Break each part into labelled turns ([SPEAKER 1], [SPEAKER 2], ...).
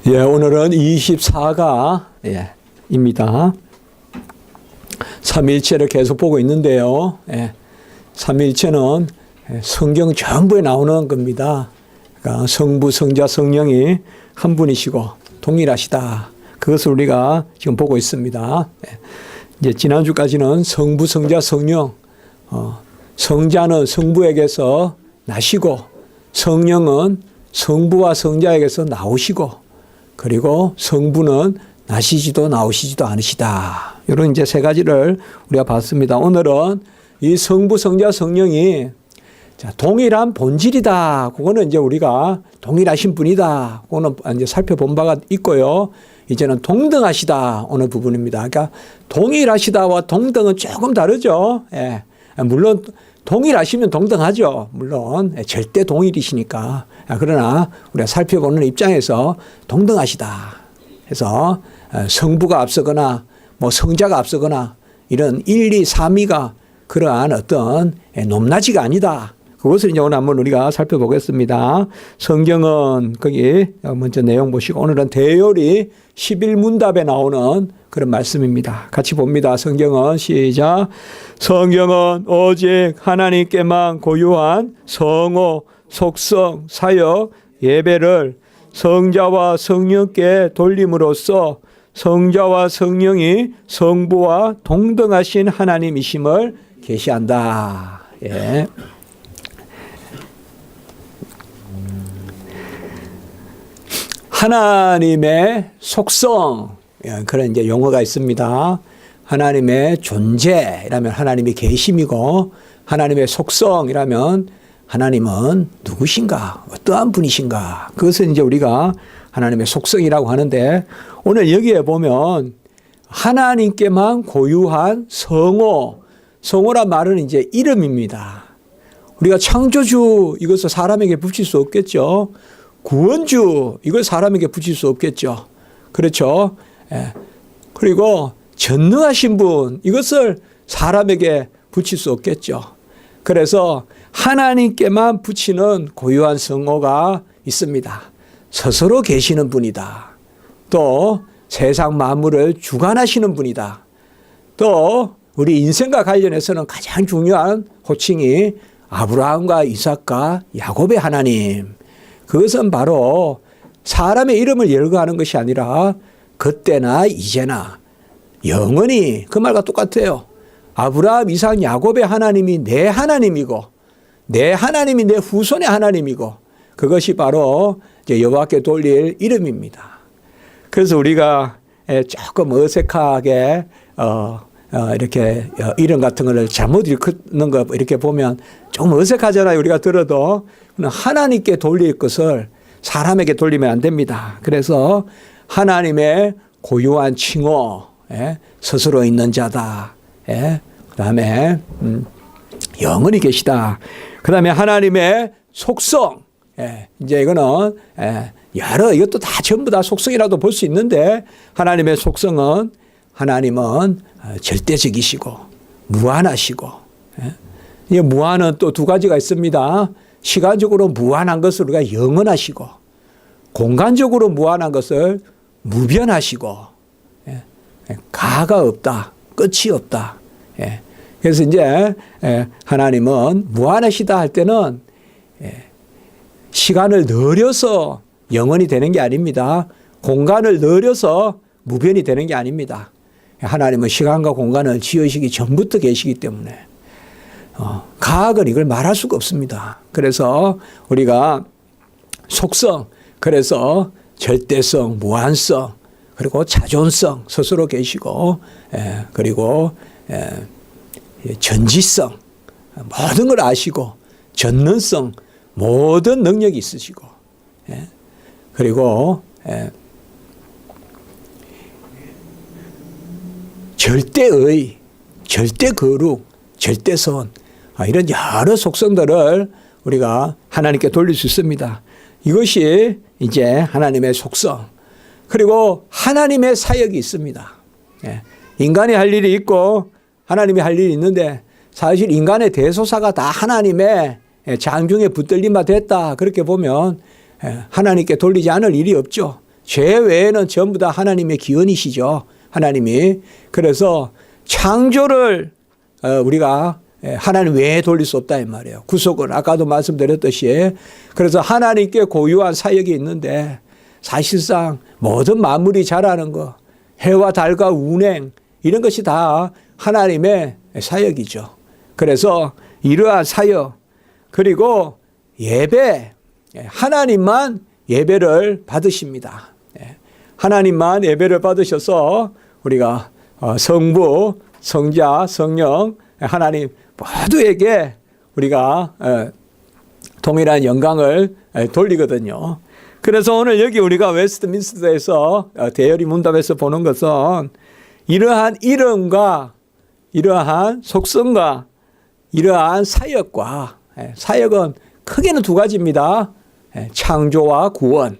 [SPEAKER 1] 예, 오늘은 24가 입니다. 삼위일체를 계속 보고 있는데요. 삼위일체는 성경 전부에 나오는 겁니다. 그러니까 성부, 성자, 성령이 한 분이시고 동일하시다. 그것을 우리가 지금 보고 있습니다. 이제 지난주까지는 성부, 성자, 성령, 성자는 성부에게서 나시고 성령은 성부와 성자에게서 나오시고 그리고 성부는 나시지도 나오시지도 않으시다. 이런 이제 세 가지를 우리가 봤습니다. 오늘은 이 성부, 성자, 성령이 동일한 본질이다. 그거는 이제 우리가 동일하신 분이다. 그거는 이제 살펴본 바가 있고요. 이제는 동등하시다. 오늘 부분입니다. 그러니까 동일하시다와 동등은 조금 다르죠. 물론 동일하시면 동등하죠. 물론 절대 동일이시니까. 그러나 우리가 살펴보는 입장에서 동등하시다. 해서 성부가 앞서거나 뭐 성자가 앞서거나 이런 1, 2, 3위가 그러한 어떤 높낮이가 아니다. 그것을 이제 오늘 한번 우리가 살펴보겠습니다. 성경은 거기 먼저 내용 보시고 오늘은 대요리 11문답에 나오는 그런 말씀입니다. 같이 봅니다. 성경은 시작. 성경은 오직 하나님께만 고유한 성호, 속성, 사역, 예배를 성자와 성령께 돌림으로써 성자와 성령이 성부와 동등하신 하나님이심을 계시한다. 예. 하나님의 속성, 그런 이제 용어가 있습니다. 하나님의 존재라면 하나님이 계심이고, 하나님의 속성이라면 하나님은 누구신가, 어떠한 분이신가. 그것은 이제 우리가 하나님의 속성이라고 하는데, 오늘 여기에 보면 하나님께만 고유한 성호, 성호란 말은 이제 이름입니다. 우리가 창조주, 이것을 사람에게 붙일 수 없겠죠. 구원주, 이걸 사람에게 붙일 수 없겠죠. 그렇죠. 그리고 전능하신 분, 이것을 사람에게 붙일 수 없겠죠. 그래서 하나님께만 붙이는 고유한 성호가 있습니다. 스스로 계시는 분이다. 또 세상 만물을 주관하시는 분이다. 또 우리 인생과 관련해서는 가장 중요한 호칭이 아브라함과 이삭과 야곱의 하나님. 그것은 바로 사람의 이름을 열거하는 것이 아니라 그때나 이제나 영원히 그 말과 똑같아요. 아브라함, 이삭, 야곱의 하나님이 내 하나님이고 내 하나님이 내 후손의 하나님이고 그것이 바로 이제 여호와께 돌릴 이름입니다. 그래서 우리가 조금 어색하게 이렇게 이름 같은 걸 잘못 읽는 거 이렇게 보면 좀 어색하잖아요. 우리가 들어도 하나님께 돌릴 것을 사람에게 돌리면 안 됩니다. 그래서 하나님의 고유한 칭호, 스스로 있는 자다. 그 다음에 영원히 계시다. 그 다음에 하나님의 속성. 이제 이거는 이것도 다 전부 다 속성이라도 볼 수 있는데 하나님의 속성은 하나님은 절대적이시고 무한하시고 이 무한은 또 두 가지가 있습니다. 시간적으로 무한한 것을 우리가 영원하시고 공간적으로 무한한 것을 무변하시고 가가 없다. 끝이 없다. 그래서 이제 하나님은 무한하시다 할 때는 시간을 늘려서 영원이 되는 게 아닙니다. 공간을 늘려서 무변이 되는 게 아닙니다. 하나님은 시간과 공간을 지으시기 전부터 계시기 때문에 과학은 이걸 말할 수가 없습니다. 그래서 우리가 속성, 그래서 절대성, 무한성, 그리고 자존성 스스로 계시고 그리고 전지성, 모든 걸 아시고 전능성, 모든 능력이 있으시고 그리고 절대의, 절대거룩, 절대선 이런 여러 속성들을 우리가 하나님께 돌릴 수 있습니다. 이것이 이제 하나님의 속성. 그리고 하나님의 사역이 있습니다. 인간이 할 일이 있고 하나님이 할 일이 있는데 사실 인간의 대소사가 다 하나님의 장중에 붙들림 바 됐다. 그렇게 보면 하나님께 돌리지 않을 일이 없죠. 죄 외에는 전부 다 하나님의 기원이시죠. 하나님이. 그래서 창조를 우리가 하나님 외에 돌릴 수 없다 이 말이에요. 구속은 아까도 말씀드렸듯이. 그래서 하나님께 고유한 사역이 있는데 사실상 모든 만물이 자라는 거, 해와 달과 운행 이런 것이 다 하나님의 사역이죠. 그래서 이러한 사역 그리고 예배, 하나님만 예배를 받으십니다. 하나님만 예배를 받으셔서 우리가 성부, 성자, 성령 하나님 모두에게 우리가 동일한 영광을 돌리거든요. 그래서 오늘 여기 우리가 웨스트민스터에서 대열이 문답에서 보는 것은 이러한 이름과 이러한 속성과 이러한 사역과 사역은 크게는 두 가지입니다. 창조와 구원.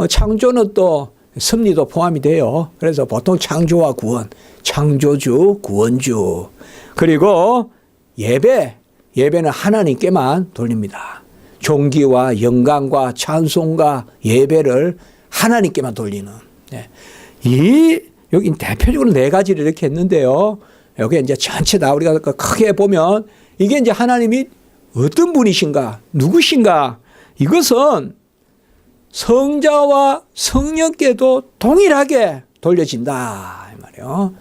[SPEAKER 1] 창조는 또 섭리도 포함이 돼요. 그래서 보통 창조와 구원, 창조주, 구원주. 그리고 예배는 하나님께만 돌립니다. 존귀와 영광과 찬송과 예배를 하나님께만 돌리는. 여기 대표적으로 네 가지를 이렇게 했는데요. 여기 이제 전체 다 우리가 크게 보면 이게 이제 하나님이 어떤 분이신가, 누구신가, 이것은 성자와 성령께도 동일하게 돌려진다. 이 말이에요.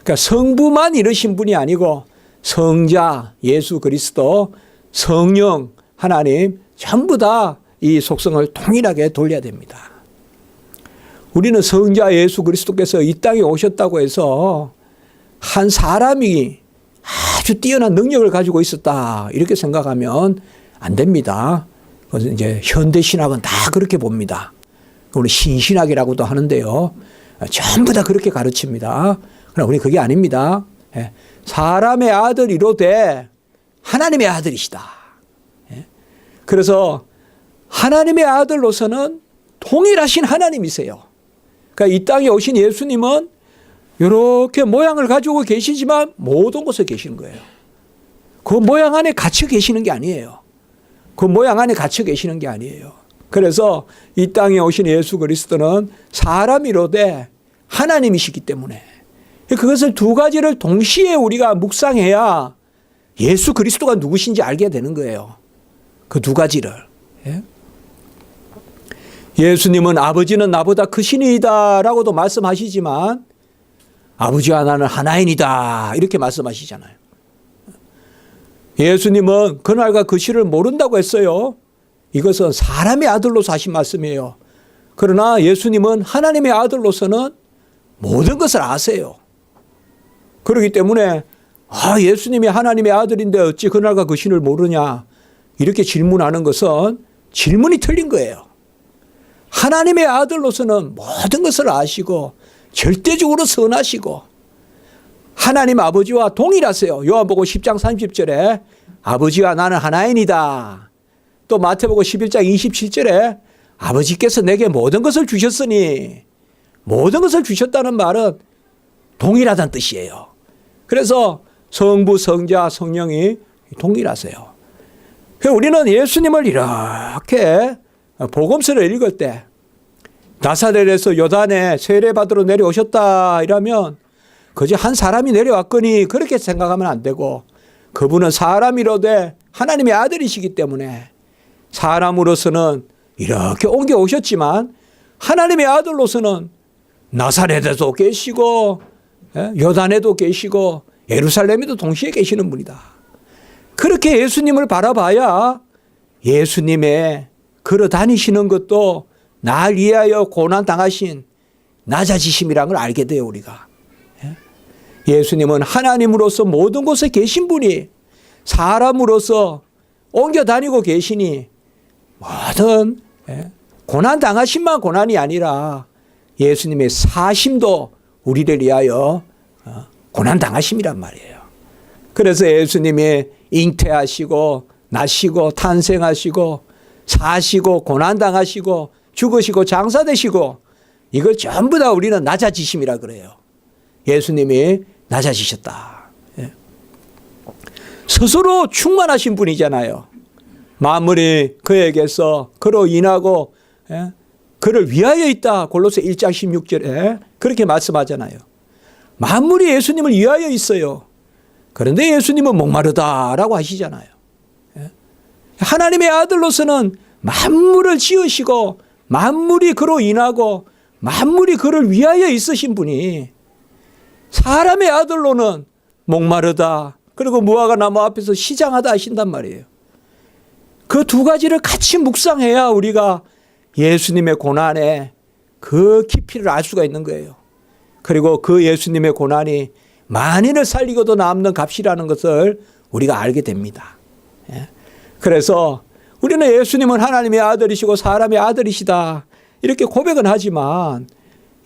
[SPEAKER 1] 그러니까 성부만 이루신 분이 아니고 성자, 예수 그리스도, 성령, 하나님 전부 다 이 속성을 동일하게 돌려야 됩니다. 우리는 성자 예수 그리스도께서 이 땅에 오셨다고 해서 한 사람이 아주 뛰어난 능력을 가지고 있었다 이렇게 생각하면 안 됩니다. 그래서 이제 현대 신학은 다 그렇게 봅니다. 우리 신신학이라고도 하는데요. 전부 다 그렇게 가르칩니다. 그러나 우리 그게 아닙니다. 사람의 아들이로되 하나님의 아들이시다. 그래서 하나님의 아들로서는 동일하신 하나님이세요. 그러니까 이 땅에 오신 예수님은 이렇게 모양을 가지고 계시지만 모든 곳에 계시는 거예요. 그 모양 안에 갇혀 계시는 게 아니에요. 그 모양 안에 갇혀 계시는 게 아니에요. 그래서 이 땅에 오신 예수 그리스도는 사람이로되 하나님이시기 때문에 그것을 두 가지를 동시에 우리가 묵상해야 예수 그리스도가 누구신지 알게 되는 거예요. 그 두 가지를. 예수님은 아버지는 나보다 크시니이다 라고도 말씀하시지만 아버지와 나는 하나이니다 이렇게 말씀하시잖아요. 예수님은 그날과 그 시를 모른다고 했어요. 이것은 사람의 아들로서 하신 말씀이에요. 그러나 예수님은 하나님의 아들로서는 모든 것을 아세요. 그렇기 때문에 예수님이 하나님의 아들인데 어찌 그날과 그 시를 모르냐 이렇게 질문하는 것은 질문이 틀린 거예요. 하나님의 아들로서는 모든 것을 아시고 절대적으로 선하시고 하나님 아버지와 동일하세요. 요한복음 10장 30절에 아버지와 나는 하나이니다. 또 마태복음 11장 27절에 아버지께서 내게 모든 것을 주셨으니 모든 것을 주셨다는 말은 동일하다는 뜻이에요. 그래서 성부, 성자, 성령이 동일하세요. 우리는 예수님을 이렇게 복음서를 읽을 때 나사렛에서 요단에 세례받으러 내려오셨다 이러면 그저 한 사람이 내려왔거니 그렇게 생각하면 안 되고 그분은 사람이로되 하나님의 아들이시기 때문에 사람으로서는 이렇게 옮겨오셨지만 하나님의 아들로서는 나사렛에도 계시고 요단에도 계시고 예루살렘에도 동시에 계시는 분이다. 그렇게 예수님을 바라봐야 예수님의 걸어 다니시는 것도 날 위하여 고난 당하신 낮아지심이라는 걸 알게 돼요, 우리가. 예수님은 하나님으로서 모든 곳에 계신 분이 사람으로서 옮겨 다니고 계시니 모든 고난 당하심만 고난이 아니라 예수님의 사심도 우리를 위하여 고난 당하심이란 말이에요. 그래서 예수님이 잉태하시고 나시고 탄생하시고 사시고 고난당하시고 죽으시고 장사되시고 이걸 전부 다 우리는 낮아지심이라 그래요. 예수님이 낮아지셨다. 스스로 충만하신 분이잖아요. 만물이 그에게서 그로 인하고 그를 위하여 있다. 골로새 1장 16절에 그렇게 말씀하잖아요. 만물이 예수님을 위하여 있어요. 그런데 예수님은 목마르다라고 하시잖아요. 하나님의 아들로서는 만물을 지으시고 만물이 그로 인하고 만물이 그를 위하여 있으신 분이 사람의 아들로는 목마르다. 그리고 무화과 나무 앞에서 시장하다 하신단 말이에요. 그 두 가지를 같이 묵상해야 우리가 예수님의 고난의 그 깊이를 알 수가 있는 거예요. 그리고 그 예수님의 고난이 만인을 살리고도 남는 값이라는 것을 우리가 알게 됩니다. 그래서 우리는 예수님은 하나님의 아들이시고 사람의 아들이시다 이렇게 고백은 하지만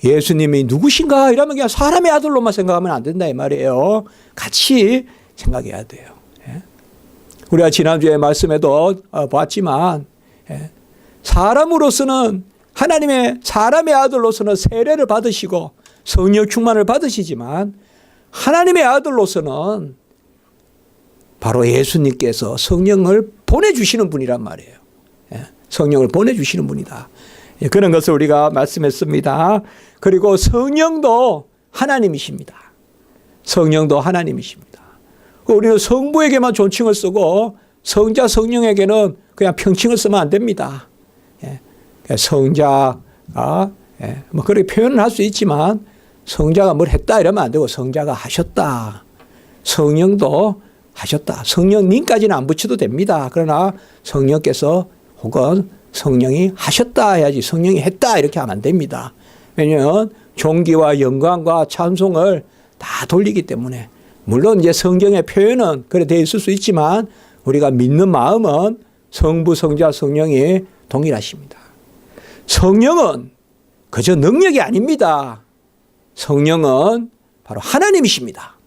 [SPEAKER 1] 예수님이 누구신가 이러면 그냥 사람의 아들로만 생각하면 안 된다 이 말이에요. 같이 생각해야 돼요. 우리가 지난주에 말씀에도 봤지만 사람으로서는 사람의 아들로서는 세례를 받으시고 성령 충만을 받으시지만 하나님의 아들로서는 바로 예수님께서 성령을 보내주시는 분이란 말이에요. 성령을 보내주시는 분이다. 그런 것을 우리가 말씀했습니다. 그리고 성령도 하나님이십니다. 성령도 하나님이십니다. 우리는 성부에게만 존칭을 쓰고 성자 성령에게는 그냥 평칭을 쓰면 안 됩니다. 성자가 뭐 그렇게 표현을 할 수 있지만 성자가 뭘 했다 이러면 안 되고 성자가 하셨다. 성령도 하셨다. 성령님까지는 안 붙여도 됩니다. 그러나 성령께서 혹은 성령이 하셨다 해야지 성령이 했다 이렇게 하면 안 됩니다. 왜냐하면 존귀와 영광과 찬송을 다 돌리기 때문에 물론 이제 성경의 표현은 그래 되어 있을 수 있지만 우리가 믿는 마음은 성부, 성자, 성령이 동일하십니다. 성령은 그저 능력이 아닙니다. 성령은 바로 하나님이십니다.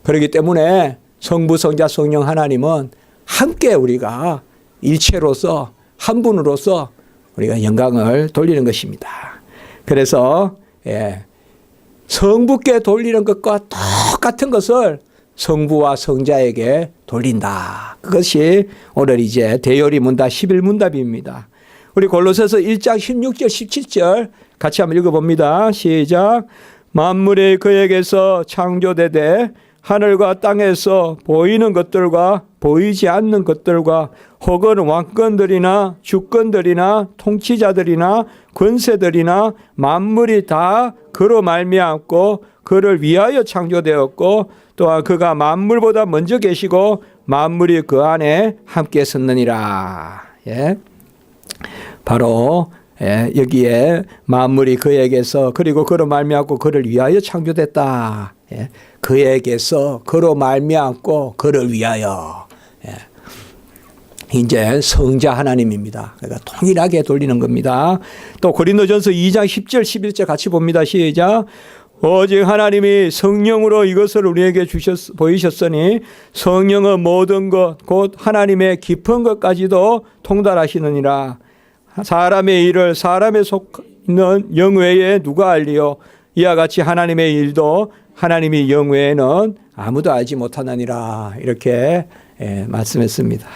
[SPEAKER 1] 그렇기 때문에 성부, 성자, 성령 하나님은 함께 우리가 일체로서 한 분으로서 우리가 영광을 돌리는 것입니다. 그래서 성부께 돌리는 것과 똑같은 것을 성부와 성자에게 돌린다. 그것이 오늘 이제 대요리 문답 11문답입니다. 우리 골로새서 1장 16절 17절 같이 한번 읽어봅니다. 시작. 만물이 그에게서 창조되되 하늘과 땅에서 보이는 것들과 보이지 않는 것들과 혹은 왕권들이나 주권들이나 통치자들이나 권세들이나 만물이 다 그로 말미암고 그를 위하여 창조되었고 또한 그가 만물보다 먼저 계시고 만물이 그 안에 함께 섰느니라. 바로 여기에 만물이 그에게서 그리고 그로 말미암고 그를 위하여 창조됐다. 그에게서 그로 말미암고 그를 위하여. 이제 성자 하나님입니다. 그러니까 통일하게 돌리는 겁니다. 또 고린도전서 2장 10절 11절 같이 봅니다. 시작. 오직 하나님이 성령으로 이것을 우리에게 보이셨으니 성령은 모든 것 곧 하나님의 깊은 것까지도 통달하시느니라. 사람의 일을 사람에 속는 영 외에 누가 알리요. 이와 같이 하나님의 일도 하나님이 영 외에는 아무도 알지 못하느니라. 이렇게 말씀했습니다.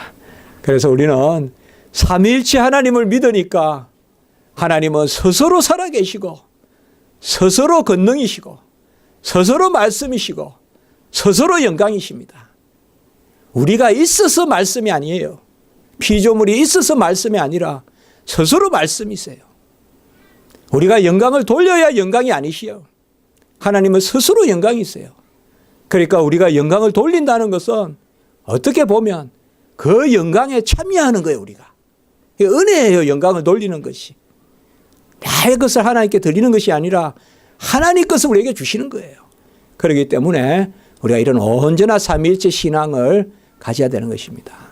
[SPEAKER 1] 그래서 우리는 삼위일체 하나님을 믿으니까 하나님은 스스로 살아계시고 스스로 권능이시고 스스로 말씀이시고 스스로 영광이십니다. 우리가 있어서 말씀이 아니에요. 피조물이 있어서 말씀이 아니라 스스로 말씀이세요. 우리가 영광을 돌려야 영광이 아니시요. 하나님은 스스로 영광이세요. 그러니까 우리가 영광을 돌린다는 것은 어떻게 보면 그 영광에 참여하는 거예요. 우리가. 은혜예요. 영광을 돌리는 것이. 나의 것을 하나님께 드리는 것이 아니라 하나님 것을 우리에게 주시는 거예요. 그렇기 때문에 우리가 이런 온전한 삼위일체 신앙을 가져야 되는 것입니다.